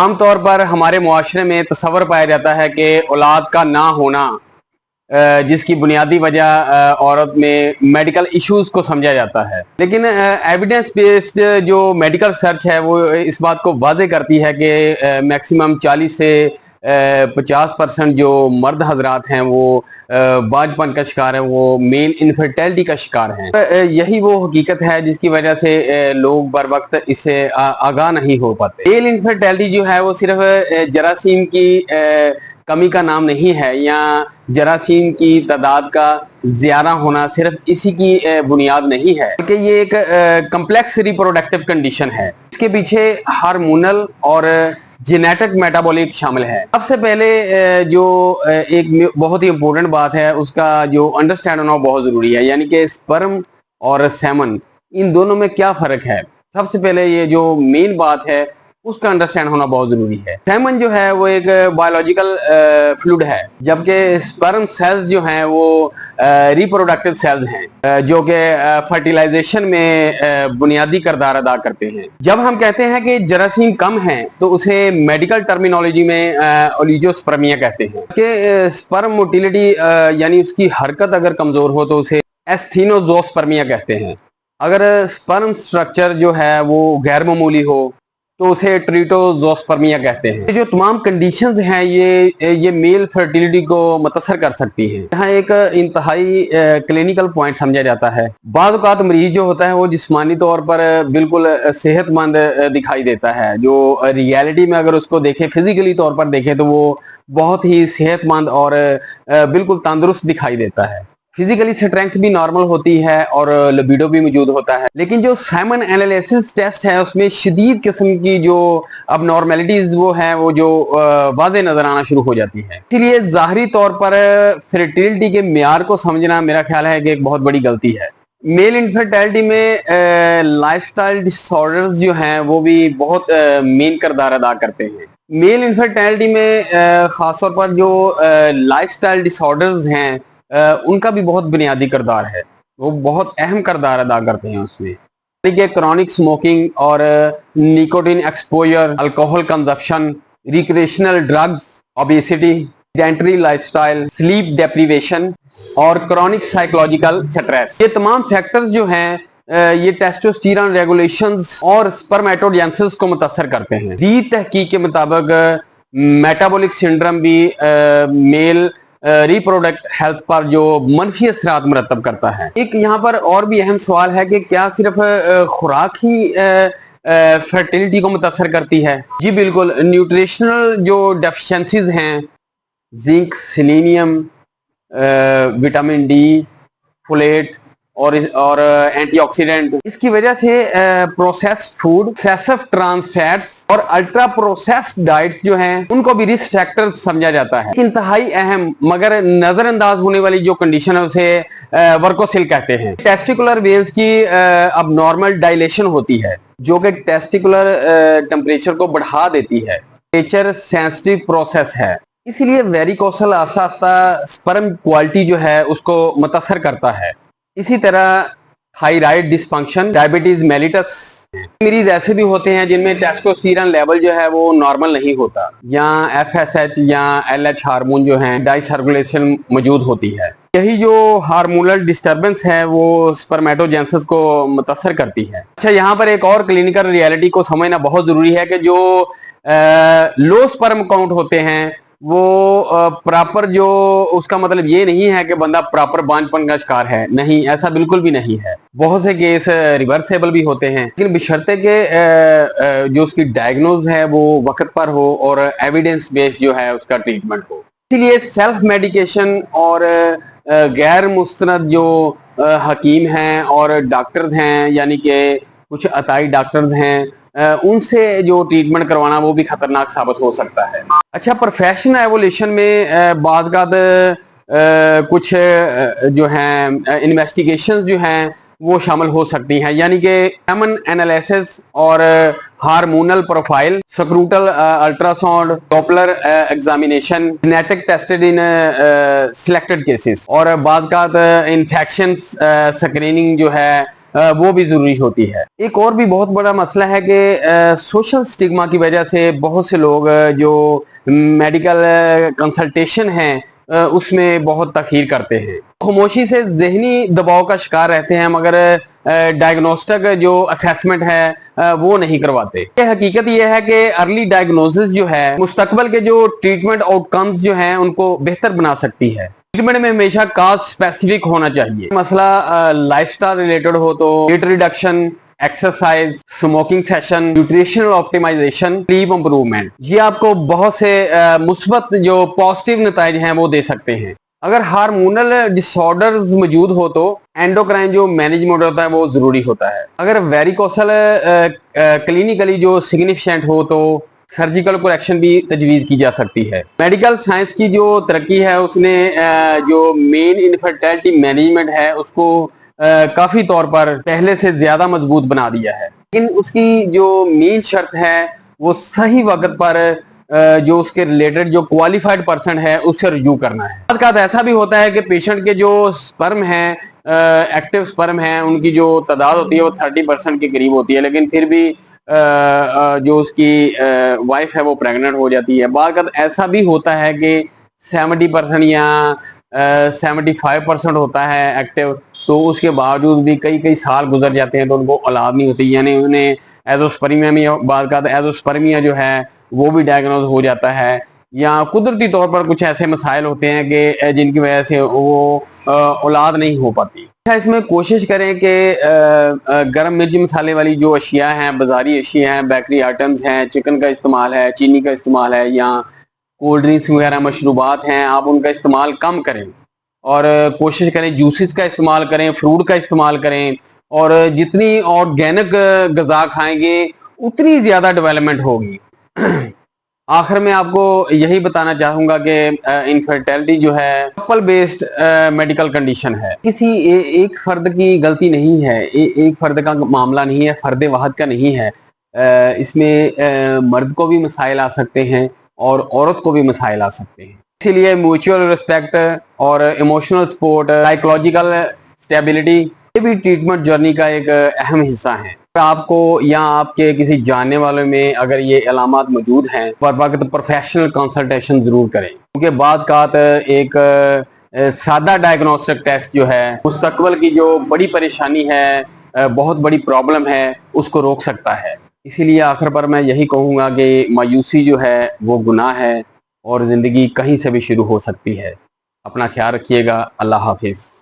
आमतौर पर हमारे मुआशरे में तस्वर पाया जाता है कि औलाद का ना होना जिसकी बुनियादी वजह औरत में मेडिकल इश्यूज को समझा जाता है, लेकिन एविडेंस बेस्ड जो मेडिकल रिसर्च है वो इस बात को वाज़ेह करती है कि मैक्सिमम 40 से 50% जो मर्द हजरात हैं वो बाजपन का शिकार है, वो मेल इनफर्टिलिटी का शिकार हैं। यही वो हकीकत है जिसकी वजह से लोग बर वक्त इससे आगाह नहीं हो पाते। मेल इनफर्टिलिटी जो है वो सिर्फ जरासीम की कमी का नाम नहीं है, या जरासीम की तादाद का ज्यादा होना सिर्फ इसी की बुनियाद नहीं है, बल्कि ये एक कम्प्लेक्स रिप्रोडक्टिव कंडीशन है। इसके पीछे हार्मोनल और जेनेटिक मेटाबॉलिक शामिल है। सबसे पहले जो एक बहुत ही इंपॉर्टेंट बात है उसका जो अंडरस्टैंड होना बहुत जरूरी है, यानी कि स्पर्म और सेमन इन दोनों में क्या फर्क है। सबसे पहले ये जो मेन बात है उसका अंडरस्टैंड होना बहुत जरूरी है। सेमन जो है वो एक बायोलॉजिकल फ्लूइड है, जबकि स्पर्म सेल्स जो हैं वो रिप्रोडक्टिव सेल्स हैं जो कि फर्टिलाइजेशन में बुनियादी किरदार अदा करते हैं। जब हम कहते हैं कि जरासीम कम है तो उसे मेडिकल टर्मिनोलॉजी में ओलिगोस्पर्मिया कहते हैं कि स्पर्म मोटिलिटी यानी उसकी हरकत अगर कमजोर हो तो उसे एस्थीनोजोस्पर्मिया कहते हैं। अगर स्पर्म स्ट्रक्चर जो है वो गैर मामूली हो तो उसे ट्रिटोजोस्पर्मिया कहते हैं। ये जो तमाम कंडीशंस हैं ये मेल फर्टिलिटी को मुतासर कर सकती हैं। यहाँ एक इंतहाई क्लिनिकल पॉइंट समझा जाता है। बाज़ औक़ात मरीज जो होता है वो जिस्मानी तौर पर बिल्कुल सेहतमंद दिखाई देता है, जो रियलिटी में अगर उसको देखें, फिजिकली तौर पर देखें तो वो बहुत ही सेहतमंद और बिल्कुल तंदुरुस्त दिखाई देता है। फिजिकली स्ट्रेंथ भी नॉर्मल होती है और लिबिडो भी मौजूद होता है, लेकिन जो साइमन एनालिसिस टेस्ट है उसमें शदीद किस्म की जो अब नॉर्मेलिटीज वो है वो जो वाज़ेह नजर आना शुरू हो जाती है। इसलिए ज़ाहरी तौर पर फर्टिलिटी के मियार को समझना मेरा ख्याल है कि एक बहुत बड़ी गलती है। मेल इनफर्टिलिटी में लाइफस्टाइल डिसऑर्डर्स जो हैं वो भी बहुत मेन किरदार अदा करते हैं। मेल इनफर्टिलिटी में खासतौर पर जो लाइफस्टाइल डिसऑर्डर्स हैं उनका भी बहुत बुनियादी किरदार है, वो बहुत अहम किरदार अदा करते हैं उसमें, यानी कि क्रॉनिक स्मोकिंग और nicotine exposure, alcohol consumption, recreational drugs, obesity, sedentary lifestyle, sleep deprivation और क्रॉनिक साइकोलॉजिकल स्ट्रेस। ये तमाम फैक्टर्स जो हैं ये टेस्टोस्टेरोन रेगुलेशंस और स्पर्मेटोजेनेसिस को मुतासर करते हैं। री तहकीक के मुताबिक मेटाबॉलिक सिंड्रोम भी मेल रिप्रोडक्ट हेल्थ पर जो मनफी असरात मरतब करता है। एक यहाँ पर और भी अहम सवाल है कि क्या सिर्फ खुराक ही फर्टिलिटी को मुतासर करती है? जी बिल्कुल। न्यूट्रिशनल जो डेफिशिएंसीज हैं, zinc, selenium, vitamin D, folate और एंटीऑक्सीडेंट, इसकी वजह से processed food, excessive trans fats और अल्ट्रा प्रोसेस्ड डाइट्स जो हैं उनको भी रिस्क फैक्टर्स समझा जाता है। इंतहाई अहम मगर नजरअंदाज होने वाली जो कंडीशन है उसे वर्कोसिल कहते हैं। टेस्टिकुलर वेन्स की अब नॉर्मल डायलेशन होती है जो कि टेस्टिकुलर टेम्परेचर को बढ़ा देती है। टेम्परेचर सेंसिटिव प्रोसेस है, इसलिए वेरिकोसल आस्ता आस्ता स्पर्म क्वालिटी जो है उसको मुतासर करता है। इसी तरह थायराइड डिसफंक्शन, डायबिटीज मेलिटस, मरीज ऐसे भी होते हैं जिनमें टेस्टोस्टेरोन लेवल जो है वो नॉर्मल नहीं होता, या एफएसएच या एलएच हार्मोन जो है डाइसर्कुलेशन मौजूद होती है। यही जो हार्मोनल डिस्टर्बेंस है वो स्पर्मेटोजेनेसिस को मुतासर करती है। अच्छा, यहाँ पर एक और क्लिनिकल रियलिटी को समझना बहुत जरूरी है कि जो लो स्पर्म काउंट होते हैं वो प्रॉपर जो उसका मतलब ये नहीं है कि बंदा प्रॉपर बांझपन का शिकार है, नहीं, ऐसा बिल्कुल भी नहीं है। बहुत से केस रिवर्सेबल भी होते हैं, लेकिन बशर्ते के जो उसकी डायग्नोज है वो वक्त पर हो और एविडेंस बेस्ड जो है उसका ट्रीटमेंट हो। इसीलिए सेल्फ मेडिकेशन और गैर मुस्तनद जो हकीम हैं और डॉक्टर्स हैं, यानी कि कुछ अताई डॉक्टर्स हैं, उनसे जो ट्रीटमेंट करवाना वो भी खतरनाक साबित हो सकता है। अच्छा, प्रोफेशनल एवोल्यूशन में बाज़ कुछ जो हैं इन्वेस्टिगेशंस जो हैं वो शामिल हो सकती हैं, यानी कि सेमन एनालिसिस और hormonal profile, scrotal ultrasound, doppler examination, genetic tested in selected cases, और बाज़ इन्फेक्शन स्क्रीनिंग जो है वो भी जरूरी होती है। एक और भी बहुत बड़ा मसला है कि सोशल स्टिग्मा की वजह से बहुत से लोग जो मेडिकल कंसल्टेशन है उसमें बहुत तखीर करते हैं, खामोशी से जहनी दबाव का शिकार रहते हैं, मगर डायग्नोस्टिक जो असेसमेंट है वो नहीं करवाते। ये हकीकत ये है कि अर्ली डायग्नोसिस जो है मुस्तकबल के जो ट्रीटमेंट आउटकम्स जो हैं उनको बेहतर बना सकती है। ट्रीटमेंट में हमेशा काज स्पेसिफिक होना चाहिए। मसला लाइफस्टाइल रिलेटेड हो तो weight reduction, exercise, smoking cessation, nutritional optimization, sleep improvement, ये आपको बहुत से मुस्बत जो पॉजिटिव नतीजे हैं वो दे सकते हैं। अगर हार्मोनल डिसऑर्डर्स मौजूद हो तो एंडोक्राइन जो मैनेजमेंट होता है वो जरूरी होता है। अगर वेरिकोसल क्लिनिकली जो सिग्निफिकेंट हो तो सर्जिकल करेक्शन भी तजवीज की जा सकती है। मेडिकल साइंस की जो तरक्की है उसने जो मेन इनफर्टिलिटी मैनेजमेंट है उसको काफी तौर पर पहले से ज्यादा मजबूत बना दिया है, लेकिन उसकी जो मेन शर्त है वो सही वक्त पर जो उसके रिलेटेड जो क्वालिफाइड पर्सन है उससे रिव्यू करना है। बाद ऐसा भी होता है कि पेशेंट के जो स्पर्म है, एक्टिव स्पर्म है, उनकी जो तादाद होती है वो 30% के करीब होती है, लेकिन फिर भी जो उसकी वाइफ है वो प्रेग्नेंट हो जाती है। बाद ऐसा भी होता है कि 70% या 75% होता है एक्टिव, तो उसके बावजूद भी कई कई साल गुजर जाते हैं तो उनको औलाद नहीं होती, यानी उन्हें एजोस्पर्मिया जो है वो भी डायग्नोज हो जाता है, या कुदरती तौर पर कुछ ऐसे मसाइल होते हैं कि जिनकी वजह से वो औलाद नहीं हो पाती। इसमें कोशिश करें कि गरम मिर्च मसाले वाली जो अशिया हैं, बाजारी अशिया हैं, बेकरी आइटम्स हैं, चिकन का इस्तेमाल है, चीनी का इस्तेमाल है, या कोल्ड ड्रिंक्स वगैरह मशरूबात हैं, आप उनका इस्तेमाल कम करें और कोशिश करें जूसेस का इस्तेमाल करें, फ्रूट का इस्तेमाल करें, और जितनी ऑर्गेनिक गज़ा खाएंगे उतनी ज़्यादा डेवलपमेंट होगी। आखिर में आपको यही बताना चाहूंगा कि इनफर्टिलिटी जो है कपल बेस्ड मेडिकल कंडीशन है, किसी एक फर्द की गलती नहीं है, एक फर्द का मामला नहीं है, फर्द वाहद का नहीं है। इसमें मर्द को भी मसाइल आ सकते हैं और औरत को भी मसाइल आ सकते हैं, इसीलिए म्यूचुअल रिस्पेक्ट और इमोशनल सपोर्ट, साइकोलॉजिकल स्टेबिलिटी, ये भी ट्रीटमेंट जर्नी का एक अहम हिस्सा है। आपको या आपके किसी जानने वाले में अगर ये अलामात मौजूद हैं तो प्रोफेशनल कंसल्टेशन जरूर करें, क्योंकि बाद का एक सादा डायग्नोस्टिक टेस्ट जो है मुस्तकबल की जो बड़ी परेशानी है, बहुत बड़ी प्रॉब्लम है, उसको रोक सकता है। इसीलिए आखिर पर मैं यही कहूँगा कि मायूसी जो है वो गुनाह है और ज़िंदगी कहीं से भी शुरू हो सकती है। अपना ख्याल रखिएगा। अल्लाह हाफिज़।